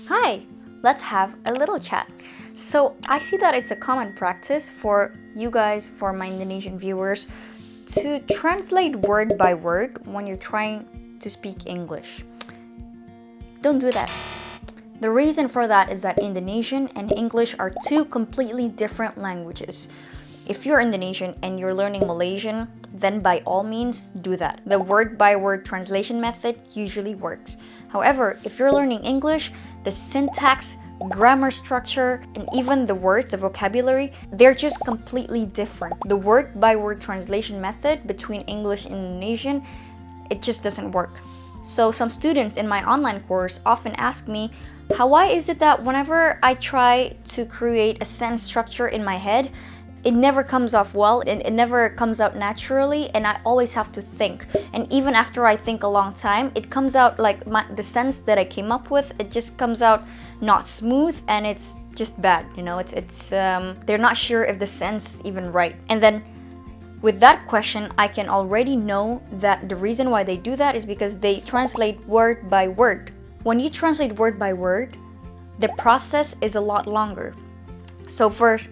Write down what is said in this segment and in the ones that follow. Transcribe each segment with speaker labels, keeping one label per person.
Speaker 1: Hi, let's have a little chat. So I see that it's a common practice for you guys, for my Indonesian viewers, to translate word by word when you're trying to speak English. Don't do that. The reason for that is that Indonesian and English are two completely different languages. If you're Indonesian and you're learning Malaysian, then by all means do that. The word by word translation method usually works. However, if you're learning English, the syntax, grammar structure, and even the words, the vocabulary, they're just completely different. The word by word translation method between English and Indonesian, it just doesn't work. So some students in my online course often ask me, why is it that whenever I try to create a sentence structure in my head, it never comes off well, and it never comes out naturally, and I always have to think. And even after I think a long time, it comes out like the sense that I came up with, it just comes out not smooth, and it's just bad, you know, they're not sure if the sense is even right. And then with that question, I can already know that the reason why they do that is because they translate word by word. When you translate word by word, the process is a lot longer. So first,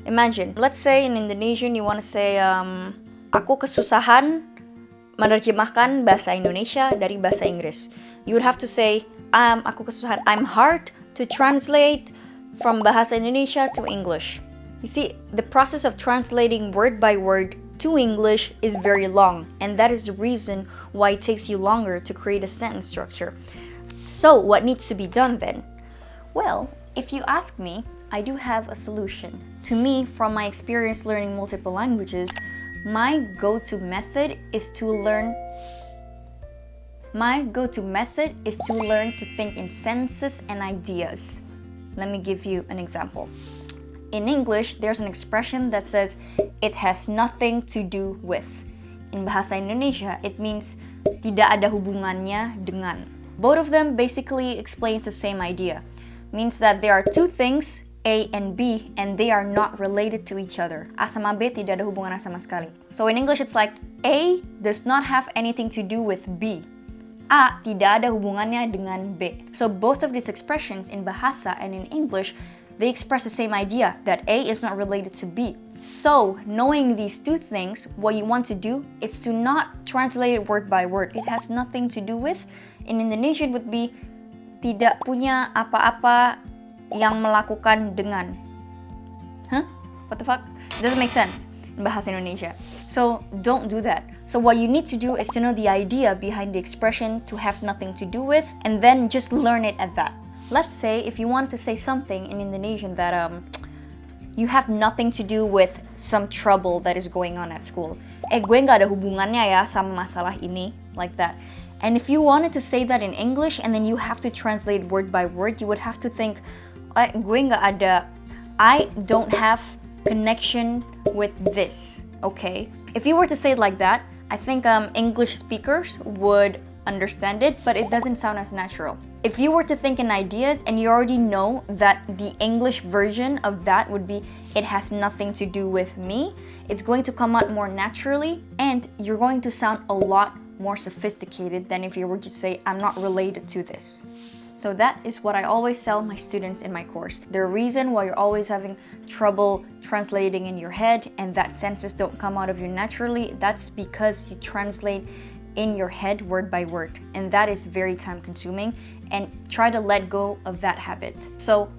Speaker 1: imagine, let's say in Indonesian you want to say, aku kesusahan menerjemahkan bahasa Indonesia dari bahasa Inggris. You would have to say, aku kesusahan, I'm hard to translate from bahasa Indonesia to English. You see, the process of translating word by word to English is very long, and that is the reason why it takes you longer to create a sentence structure. So what needs to be done then? Well, if you ask me, I do have a solution. To me, from my experience learning multiple languages, my go-to method is to learn to think in sentences and ideas. Let me give you an example. In English, there's an expression that says, it has nothing to do with. In bahasa Indonesia, it means tidak ada hubungannya dengan. Both of them basically explains the same idea. Means that there are two things, A and B, and they are not related to each other. A sama B tidak ada hubungan sama sekali. So in English, it's like A does not have anything to do with B. A tidak ada hubungannya dengan B. So both of these expressions in bahasa and in English, they express the same idea, that A is not related to B. So, knowing these two things, what you want to do is to not translate it word by word. It has nothing to do with. In Indonesian would be tidak punya apa-apa yang melakukan dengan. Huh? What the fuck? It doesn't make sense in bahasa Indonesia. So, don't do that. So what you need to do is to know the idea behind the expression to have nothing to do with, and then just learn it at that. Let's say if you wanted to say something in Indonesian that you have nothing to do with some trouble that is going on at school. Gue nggak ada hubungannya ya sama masalah ini, like that. And if you wanted to say that in English and then you have to translate word by word, you would have to think, gue nggak ada, I don't have connection with this, okay? If you were to say it like that, I think English speakers would understand it, but it doesn't sound as natural. If you were to think in ideas and you already know that the English version of that would be, it has nothing to do with me, it's going to come out more naturally and you're going to sound a lot more sophisticated than if you were to say, I'm not related to this. So that is what I always tell my students in my course. The reason why you're always having trouble translating in your head and that sentences don't come out of you naturally, that's because you translate in your head word by word, and that is very time consuming, and try to let go of that habit. So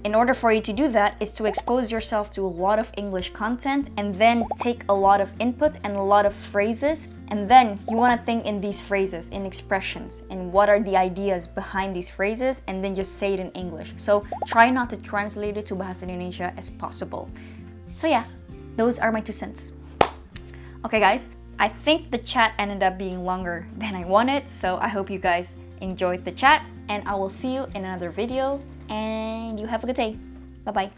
Speaker 1: in order for you to do that is to expose yourself to a lot of English content and then take a lot of input and a lot of phrases, and then you want to think in these phrases, in expressions, and what are the ideas behind these phrases, and then just say it in English. So try not to translate it to bahasa Indonesia as possible. So yeah, those are my 2 cents. Okay guys, I think the chat ended up being longer than I wanted, so I hope you guys enjoyed the chat, and I will see you in another video, and you have a good day. Bye bye.